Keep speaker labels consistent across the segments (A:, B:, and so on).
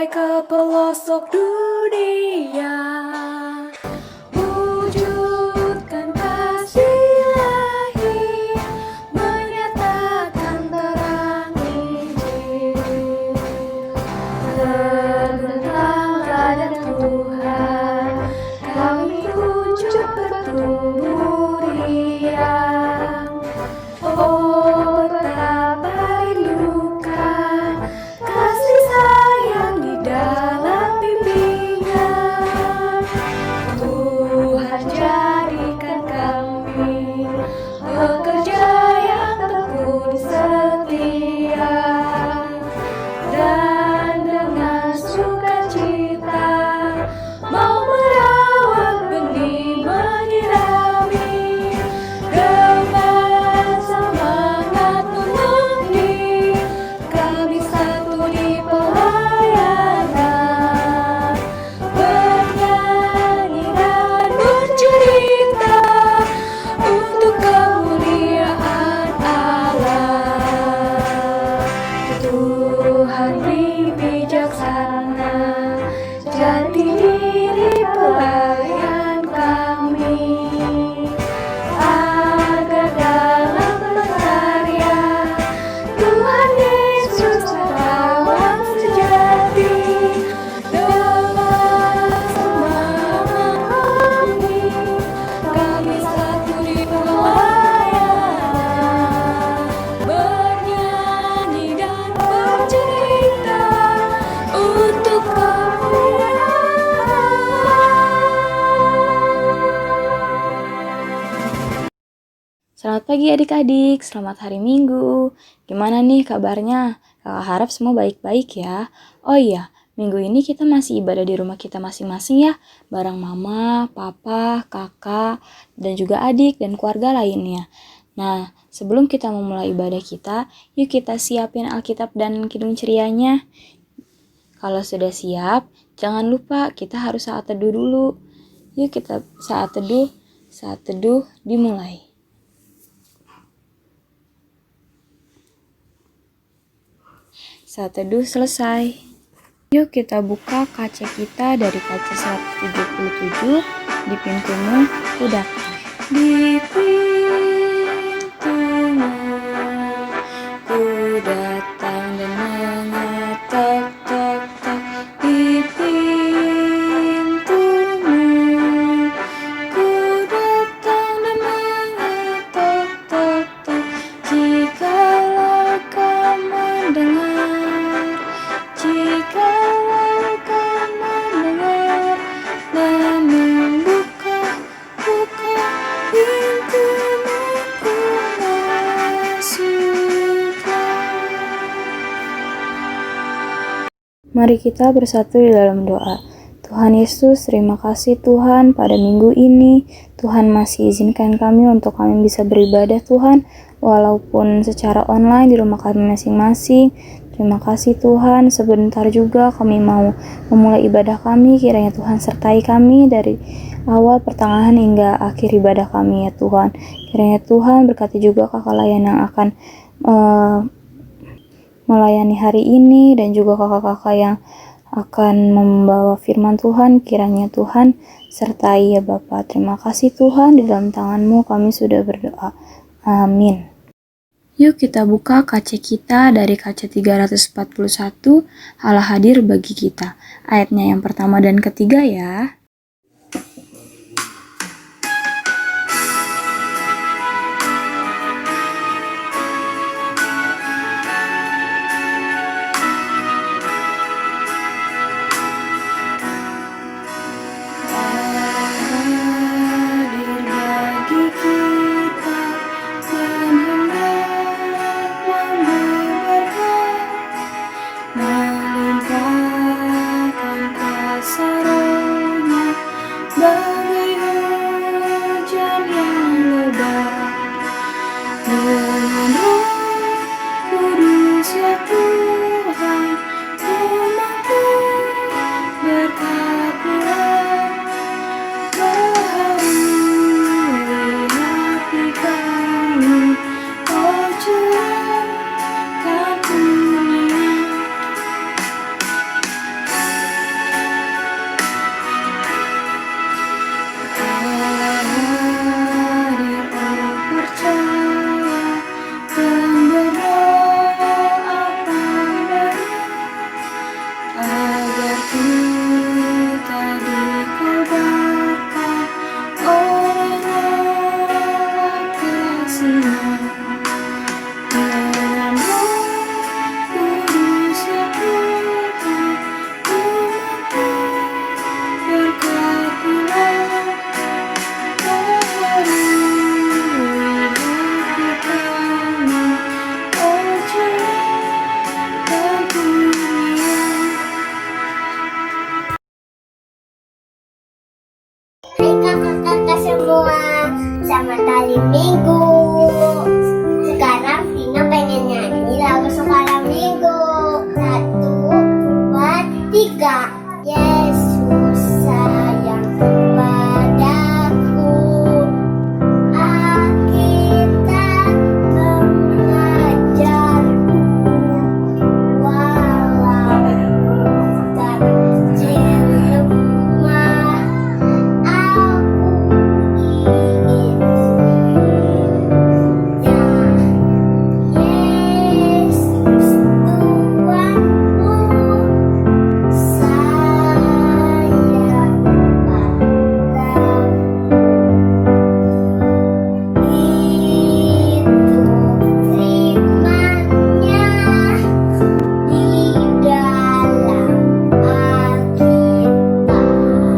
A: sampai ke pelosok dunia. Wujudkan kasih ilahi, menyatakan terang Injil. Terbentanglah dan Tuhan, kami ucap bertumbuh riang. Oh, betapa rindukan kasih sayang di dalam bimbingan. Tuhan jadikan kami pekerja yang tekun setia, dan dengan sukacita mau merawat benih, menyirami dengan semangat mengabdi. Kami satu di pelayanan, bernyanyi dan bercerita untuk kemuliaan Allah. Tuhan bijaksana, jati diri pelayan kami, agar dalam berkarya Tuhan Yesus lawan sejati. Dengan semangat kami satu di pelayanan, bernyanyi dan bercerita untuk kemuliaan.
B: Selamat pagi adik-adik, selamat hari Minggu. Gimana nih kabarnya? Kakak harap semua baik-baik ya. Oh iya, minggu ini kita masih ibadah di rumah kita masing-masing ya, bareng mama, papa, kakak, dan juga adik dan keluarga lainnya. Nah, sebelum kita memulai ibadah kita, yuk kita siapin Alkitab dan Kidung Cerianya. Kalau sudah siap, jangan lupa kita harus saat teduh dulu. Yuk kita saat teduh dimulai. Saat teduh selesai. Yuk kita buka kaca kita dari kaca 177 di pintumu ku datang. Di pintumu ku datang dan mengetok tok tok. Di pintumu ku datang dan mengetok tok tok. Jikalau kau mendengar, jikalau kau mendengar dan membuka pintumu, ku masuklah. Mari kita bersatu di dalam doa. Tuhan Yesus, terima kasih Tuhan pada minggu ini. Tuhan masih izinkan kami untuk kami bisa beribadah Tuhan, walaupun secara online di rumah kami masing-masing. Terima kasih Tuhan, sebentar juga kami mau memulai ibadah kami. Kiranya Tuhan sertai kami dari awal, pertengahan hingga akhir ibadah kami ya Tuhan. Kiranya Tuhan berkati juga kakak layan yang akan melayani hari ini, dan juga kakak-kakak yang akan membawa firman Tuhan. Kiranya Tuhan sertai ya Bapa. Terima kasih Tuhan, di dalam tangan-Mu kami sudah berdoa. Amin. Yuk kita buka kaca kita dari kaca 341, Allah hadir bagi kita. Ayatnya yang pertama dan ketiga ya. Hadir bagi kita, dan hendak membeberkan, melimpahkan kuasa Roh-Nya
C: Minggu. Sekarang Tina pengen nyanyi lagu sekarang Minggu. 1, 2, 3. Yesus sayang padaku, Alkitab mengajarku, walau tak lemah, aku ingin Yesus Tuhanku sayang padaku. Itu firman-Nya di dalam Alkitab.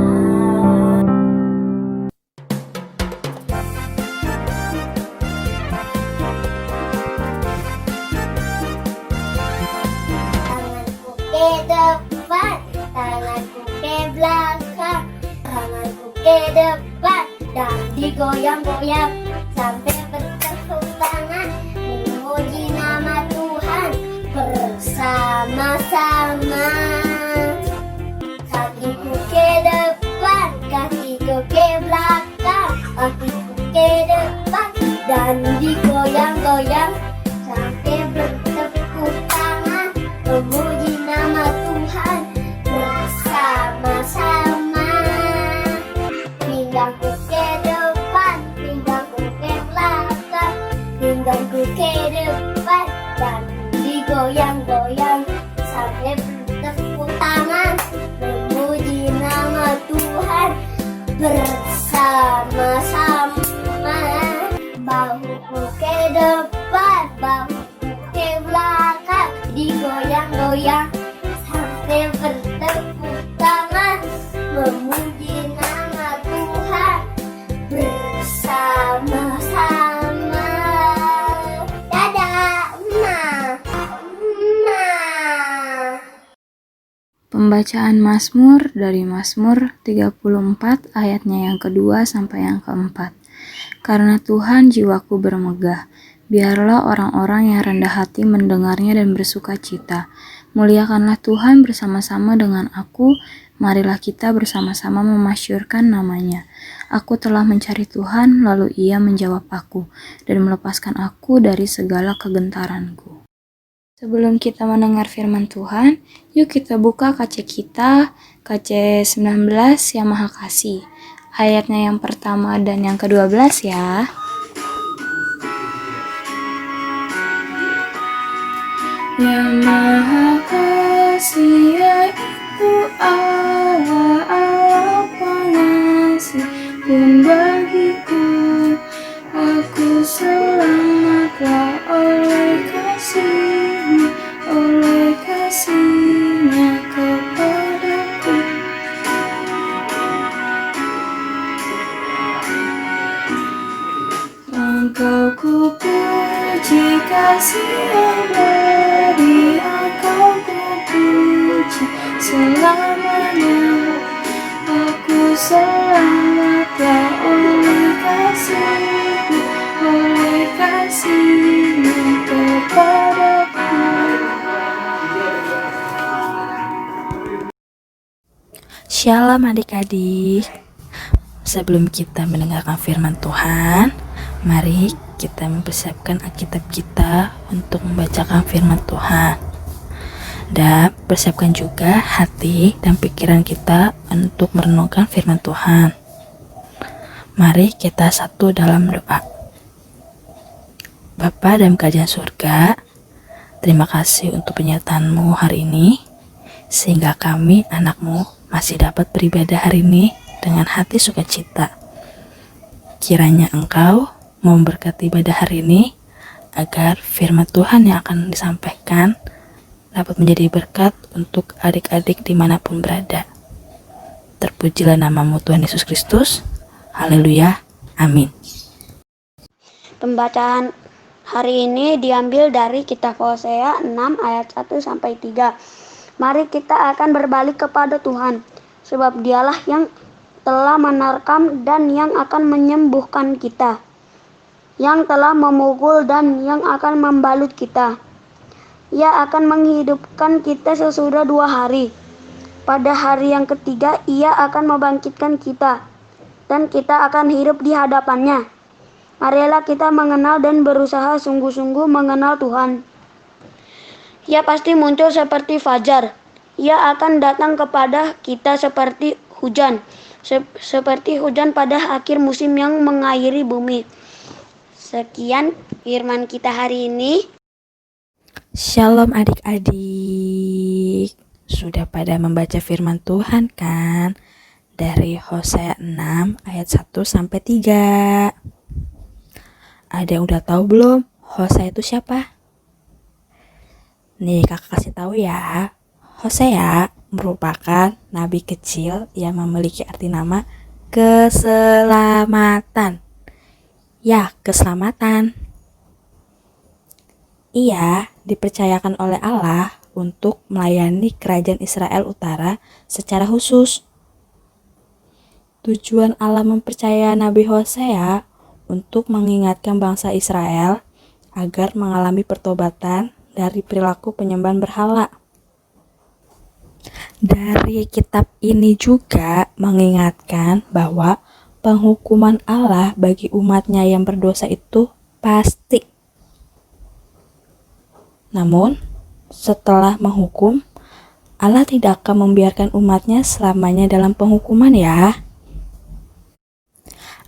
C: Tanganku ke depan, tanganku ke belakang, tanganku ke depan dan digoyang-goyang sampai bertepuk tangan memuji nama Tuhan bersama-sama. Kakiku ke depan, kakiku ke belakang, kakiku ke depan dan digoyang-goyang sampai bertepuk tangan memuji nama Tuhan bersama-sama. Pinggangku ke depan, pinggangku ke belakang, pinggangku ke depan dan digoyang-goyang sampai bertepuk tangan memuji nama Tuhan bersama-sama. Bahuku ke depan, bahuku ke belakang, digoyang-goyang sampai bertepuk tangan memuji nama Tuhan bersama-sama. Dadah, Emak.
B: Pembacaan Mazmur dari Mazmur 34 ayatnya yang kedua sampai yang keempat. Karena Tuhan jiwaku bermegah, biarlah orang-orang yang rendah hati mendengarnya dan bersuka cita. Muliakanlah Tuhan bersama-sama dengan aku, marilah kita bersama-sama memasyurkan namanya. Aku telah mencari Tuhan, lalu Ia menjawab aku, dan melepaskan aku dari segala kegentaranku. Sebelum kita mendengar firman Tuhan, yuk kita buka KC kita, KC 19 yang Maha Kasih. Ayatnya yang pertama dan yang ke-12 ya. Yang Maha Kasih yaitu Allah, Allah pengasih pun bagiku. Aku selamatlah oleh kasih-Nya, oleh kasih-Nya kepadaku. Engkau ku puji kasih yang beri, Engkau ku puji selamanya. Aku selamatlah oleh kasih-Mu, oleh kasih-Mu kepadaku.
D: Shalom adik-adik. Sebelum kita mendengarkan firman Tuhan, mari kita mempersiapkan Alkitab kita untuk membacakan firman Tuhan. Dan persiapkan juga hati dan pikiran kita untuk merenungkan firman Tuhan. Mari kita satu dalam doa. Bapa dalam kerajaan surga, terima kasih untuk penyertaan-Mu hari ini, sehingga kami anak-Mu masih dapat beribadah hari ini dengan hati sukacita. Kiranya Engkau memberkati ibadah hari ini, agar firman Tuhan yang akan disampaikan dapat menjadi berkat untuk adik-adik dimanapun berada. Terpujilah nama-Mu Tuhan Yesus Kristus. Haleluya. Amin.
E: Pembacaan hari ini diambil dari kitab Hosea 6 ayat 1-3. Mari kita akan berbalik kepada Tuhan, sebab Dialah yang telah menerkam dan yang akan menyembuhkan kita. yang telah memukul dan yang akan membalut kita. Ia akan menghidupkan kita sesudah 2 hari. Pada hari yang ketiga, Ia akan membangkitkan kita, dan kita akan hidup di hadapannya. Marilah kita mengenal dan berusaha sungguh-sungguh mengenal Tuhan. Ia pasti muncul seperti fajar. Ia akan datang kepada kita seperti hujan, seperti hujan pada akhir musim yang mengairi bumi. Sekian firman kita hari ini.
D: Shalom adik-adik. Sudah pada membaca firman Tuhan kan? Dari Hosea 6 ayat 1 sampai 3. Ada yang udah tahu belum Hosea itu siapa? Nih kakak kasih tahu ya. Hosea merupakan nabi kecil yang memiliki arti nama keselamatan. Ya, keselamatan. Ia dipercayakan oleh Allah untuk melayani kerajaan Israel Utara secara khusus. Tujuan Allah mempercayai Nabi Hosea untuk mengingatkan bangsa Israel agar mengalami pertobatan dari perilaku penyembahan berhala. Dari kitab ini juga mengingatkan bahwa penghukuman Allah bagi umatnya yang berdosa itu pasti. Namun, setelah menghukum, Allah tidak akan membiarkan umatnya selamanya dalam penghukuman ya.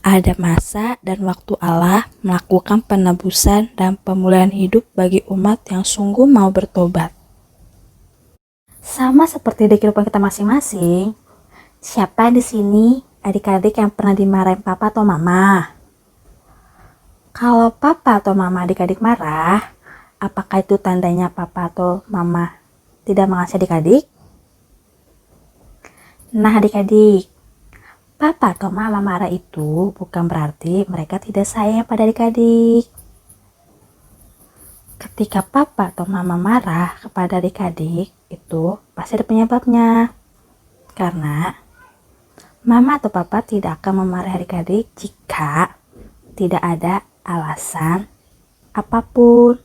D: Ada masa dan waktu Allah melakukan penebusan dan pemulihan hidup bagi umat yang sungguh mau bertobat. Sama seperti di kehidupan kita masing-masing, siapa di sini adik-adik yang pernah dimarahin papa atau mama? Kalau papa atau mama adik-adik marah, apakah itu tandanya papa atau mama tidak mengasihi adik-adik? Nah adik-adik, papa atau mama marah itu bukan berarti mereka tidak sayang pada adik-adik. Ketika papa atau mama marah kepada adik-adik, itu pasti ada penyebabnya. Karena mama atau papa tidak akan memarahi adik-adik jika tidak ada alasan apapun.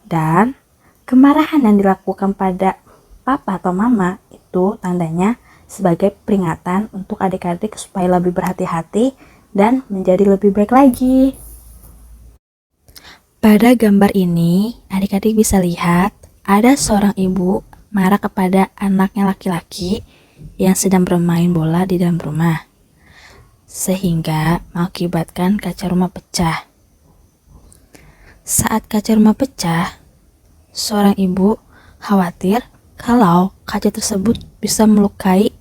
D: Dan kemarahan yang dilakukan pada papa atau mama itu tandanya sebagai peringatan untuk adik-adik supaya lebih berhati-hati dan menjadi lebih baik lagi. Pada gambar ini, adik-adik bisa lihat ada seorang ibu marah kepada anaknya laki-laki yang sedang bermain bola di dalam rumah, sehingga mengakibatkan kaca rumah pecah. Saat kaca rumah pecah, seorang ibu khawatir kalau kaca tersebut bisa melukai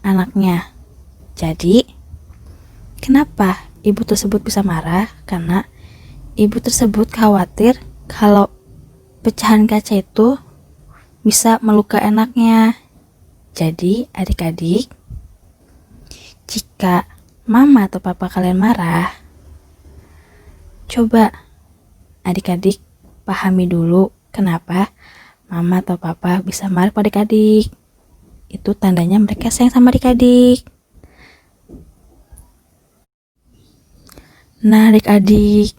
D: anaknya. Jadi, kenapa ibu tersebut bisa marah? Karena ibu tersebut khawatir kalau pecahan kaca itu bisa melukai anaknya. Jadi, adik-adik, jika mama atau papa kalian marah, coba adik-adik pahami dulu kenapa mama atau papa bisa marah pada adik-adik. Itu tandanya mereka sayang sama adik-adik. Nah adik-adik,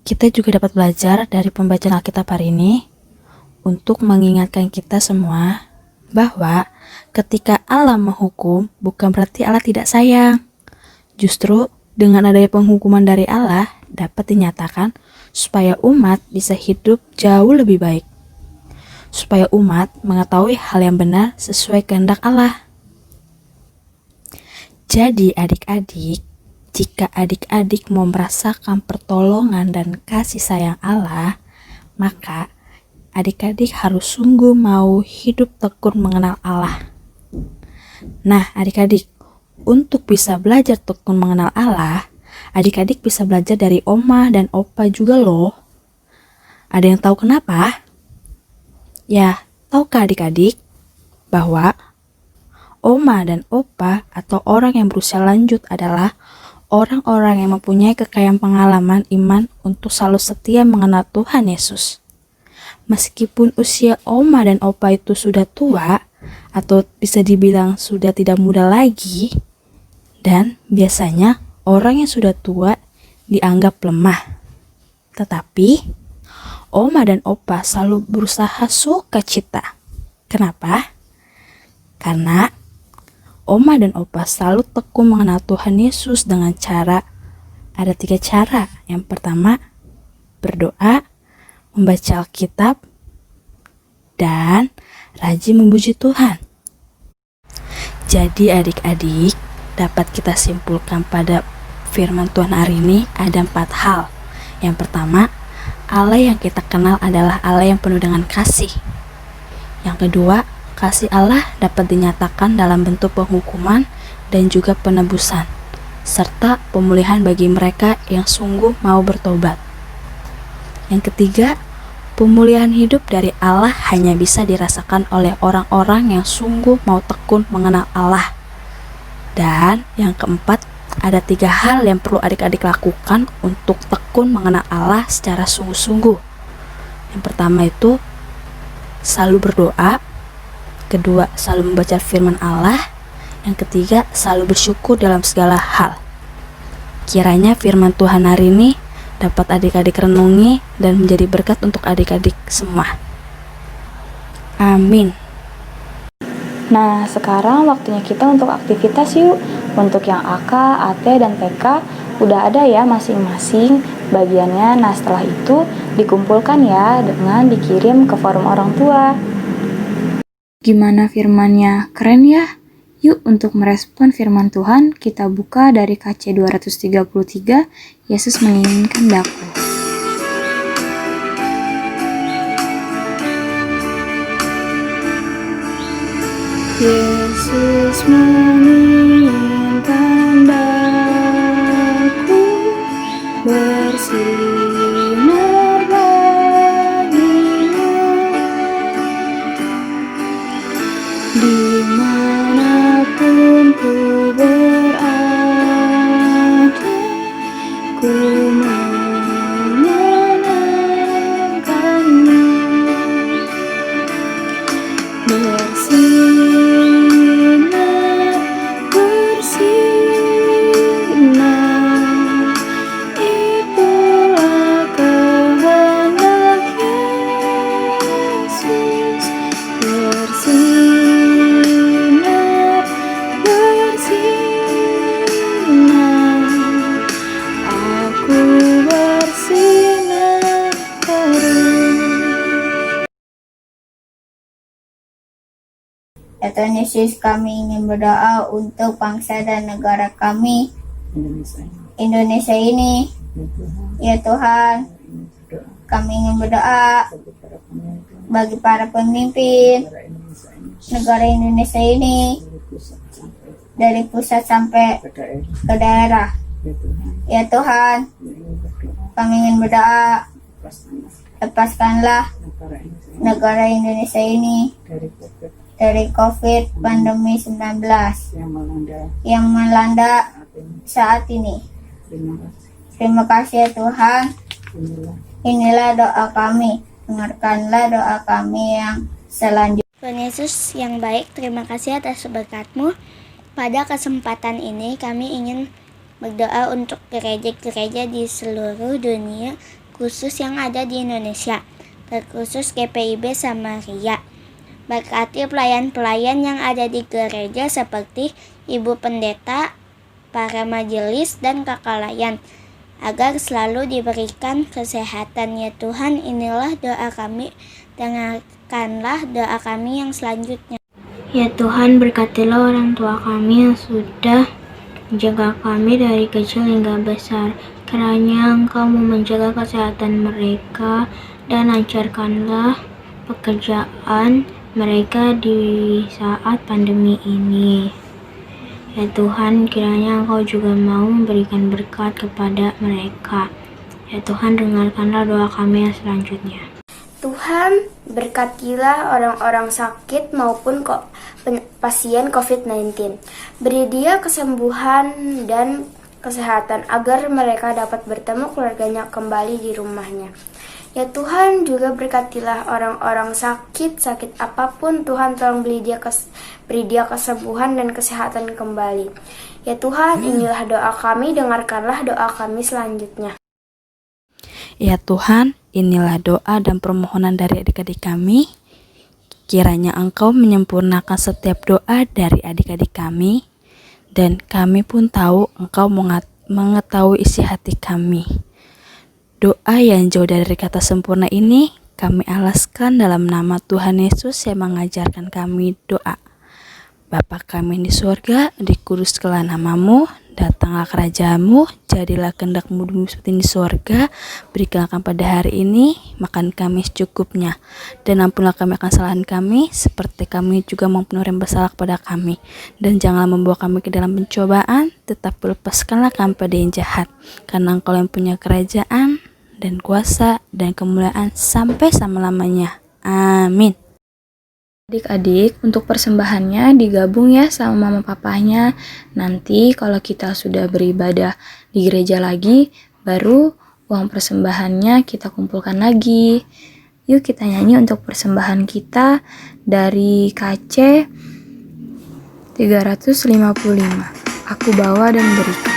D: kita juga dapat belajar dari pembacaan Alkitab hari ini untuk mengingatkan kita semua bahwa ketika Allah menghukum bukan berarti Allah tidak sayang. Justru dengan adanya penghukuman dari Allah dapat dinyatakan supaya umat bisa hidup jauh lebih baik. Supaya umat mengetahui hal yang benar sesuai kehendak Allah. Jadi adik-adik, jika adik-adik mau merasakan pertolongan dan kasih sayang Allah, maka adik-adik harus sungguh mau hidup tekun mengenal Allah. Nah adik-adik, untuk bisa belajar tekun mengenal Allah, adik-adik bisa belajar dari oma dan opa juga loh. Ada yang tahu kenapa? Ya, tahukah adik-adik bahwa oma dan opa atau orang yang berusia lanjut adalah orang-orang yang mempunyai kekayaan pengalaman iman untuk selalu setia mengenal Tuhan Yesus. Meskipun usia oma dan opa itu sudah tua atau bisa dibilang sudah tidak muda lagi, dan biasanya orang yang sudah tua dianggap lemah. Tetapi Oma dan Opa selalu berusaha sukacita. Kenapa? Karena Oma dan Opa selalu tekun mengenal Tuhan Yesus dengan ada 3 cara. Yang pertama, berdoa, membaca Alkitab, dan rajin memuji Tuhan. Jadi adik-adik, dapat kita simpulkan pada firman Tuhan hari ini ada 4 hal. Yang pertama, Allah yang kita kenal adalah Allah yang penuh dengan kasih. Yang kedua, kasih Allah dapat dinyatakan dalam bentuk penghukuman dan juga penebusan, serta pemulihan bagi mereka yang sungguh mau bertobat. Yang ketiga, pemulihan hidup dari Allah hanya bisa dirasakan oleh orang-orang yang sungguh mau tekun mengenal Allah. Dan yang keempat, ada 3 hal yang perlu adik-adik lakukan untuk tekun mengenal Allah secara sungguh-sungguh. Yang pertama itu selalu berdoa, kedua selalu membaca firman Allah, yang ketiga selalu bersyukur dalam segala hal. Kiranya firman Tuhan hari ini dapat adik-adik renungi dan menjadi berkat untuk adik-adik semua. Amin.
B: Nah, sekarang waktunya kita untuk aktivitas yuk. Untuk yang AK, AT, dan TK udah ada ya masing-masing bagiannya. Nah, setelah itu dikumpulkan ya dengan dikirim ke forum orang tua. Gimana firmannya? Keren ya? Yuk untuk merespon firman Tuhan, kita buka dari KC 233, Yesus menginginkan daku. Yesus menginginkan daku bersinar baginya, dimanapun ku berada, ku menyenangkannya. Bersinar, itulah kehendak Yesus. Bersinar, bersinar, aku bersinar terus.
C: Ya Tuhan Yesus, kami ingin berdoa untuk bangsa dan negara kami, Indonesia ini. Ya Tuhan, kami ingin berdoa bagi para pemimpin negara Indonesia ini, dari pusat sampai ke daerah. Ya Tuhan, kami ingin berdoa, lepaskanlah negara Indonesia ini dari COVID pandemi 19 yang melanda saat ini. Terima kasih ya Tuhan. Inilah doa kami. Dengarkanlah doa kami yang selanjutnya.
F: Tuhan Yesus yang baik, terima kasih atas berkat-Mu. Pada kesempatan ini kami ingin berdoa untuk gereja-gereja di seluruh dunia, khusus yang ada di Indonesia, terkhusus GPIB Samaria. Berkati pelayan-pelayan yang ada di gereja seperti Ibu Pendeta, para majelis, dan kakak layan, agar selalu diberikan kesehatan ya Tuhan. Inilah doa kami, dengarkanlah doa kami yang selanjutnya.
E: Ya Tuhan, berkatilah orang tua kami yang sudah menjaga kami dari kecil hingga besar. Kiranya Engkau menjaga kesehatan mereka dan lancarkanlah pekerjaan mereka di saat pandemi ini. Ya Tuhan, kiranya Engkau juga mau memberikan berkat kepada mereka. Ya Tuhan, dengarkanlah doa kami yang selanjutnya.
G: Tuhan, berkatilah orang-orang sakit maupun pasien COVID-19. Beri dia kesembuhan dan kesehatan agar mereka dapat bertemu keluarganya kembali di rumahnya. Ya Tuhan, juga berkatilah orang-orang sakit apapun. Tuhan, tolong beri dia kesembuhan dan kesehatan kembali. Ya Tuhan, inilah doa kami, dengarkanlah doa kami selanjutnya.
D: Ya Tuhan, inilah doa dan permohonan dari adik-adik kami. Kiranya Engkau menyempurnakan setiap doa dari adik-adik kami, dan kami pun tahu Engkau mengetahui isi hati kami. Doa yang jauh dari kata sempurna ini kami alaskan dalam nama Tuhan Yesus yang mengajarkan kami doa. Bapa kami di surga, dikuduskanlah namamu, datanglah kerajaanmu, jadilah kehendak-mu seperti di surga. Berikanlah kami pada hari ini makan kami secukupnya, dan ampunlah kami akan kesalahan kami, seperti kami juga mengampuni orang yang bersalah kepada kami. Dan janganlah membawa kami ke dalam pencobaan, tetapi lepaskanlah kami pada yang jahat, karena Engkau yang punya kerajaan dan kuasa dan kemuliaan sampai selama-lamanya. Amin.
B: Adik-adik, untuk persembahannya digabung ya sama mama papanya. Nanti kalau kita sudah beribadah di gereja lagi, baru uang persembahannya kita kumpulkan lagi. Yuk kita nyanyi untuk persembahan kita dari KC 355. Aku bawa dan berikan.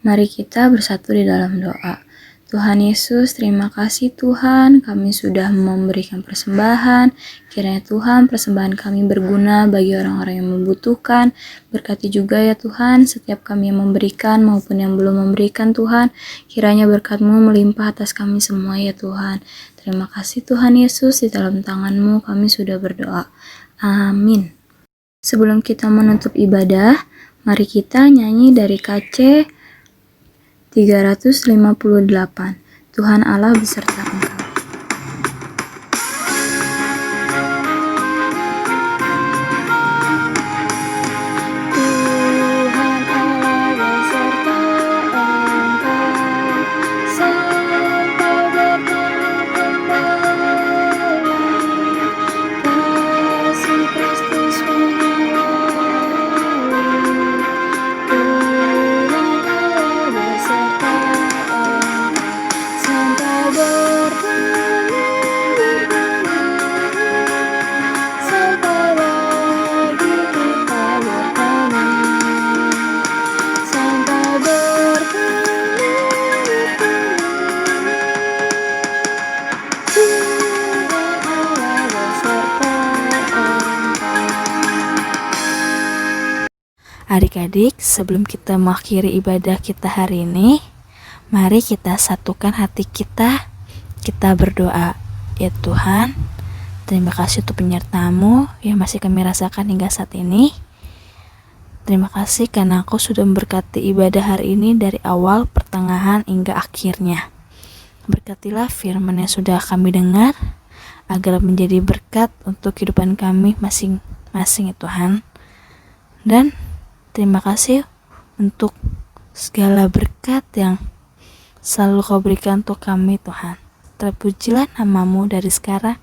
B: Mari kita bersatu di dalam doa. Tuhan Yesus, terima kasih Tuhan, kami sudah memberikan persembahan. Kiranya Tuhan, persembahan kami berguna bagi orang-orang yang membutuhkan. Berkati juga ya Tuhan, setiap kami yang memberikan maupun yang belum memberikan Tuhan. Kiranya berkat-Mu melimpah atas kami semua ya Tuhan. Terima kasih Tuhan Yesus, di dalam tangan-Mu kami sudah berdoa. Amin. Sebelum kita menutup ibadah, mari kita nyanyi dari KC 358. Tuhan Allah beserta engkau. Tuhan Allah beserta engkau, sampai bertemu kembali. Kasih Kristus mengawali. Tuhan Allah beserta engkau, sampai bertemu, sampai lagi kita bertemu, sampai bertemu. Tuhan Allah beserta engkau.
D: Adik-adik, sebelum kita mengakhiri ibadah kita hari ini, mari kita satukan hati kita. Kita berdoa. Ya Tuhan, terima kasih untuk penyertaan-Mu yang masih kami rasakan hingga saat ini. Terima kasih karena Engkau sudah memberkati ibadah hari ini dari awal, pertengahan, hingga akhirnya. Berkatilah firman yang sudah kami dengar, agar menjadi berkat untuk kehidupan kami masing-masing ya Tuhan. Dan terima kasih untuk segala berkat yang selalu Kau berikan untuk kami Tuhan. Terpujilah nama-Mu dari sekarang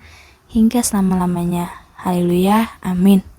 D: hingga selama-lamanya. Haleluya, amin.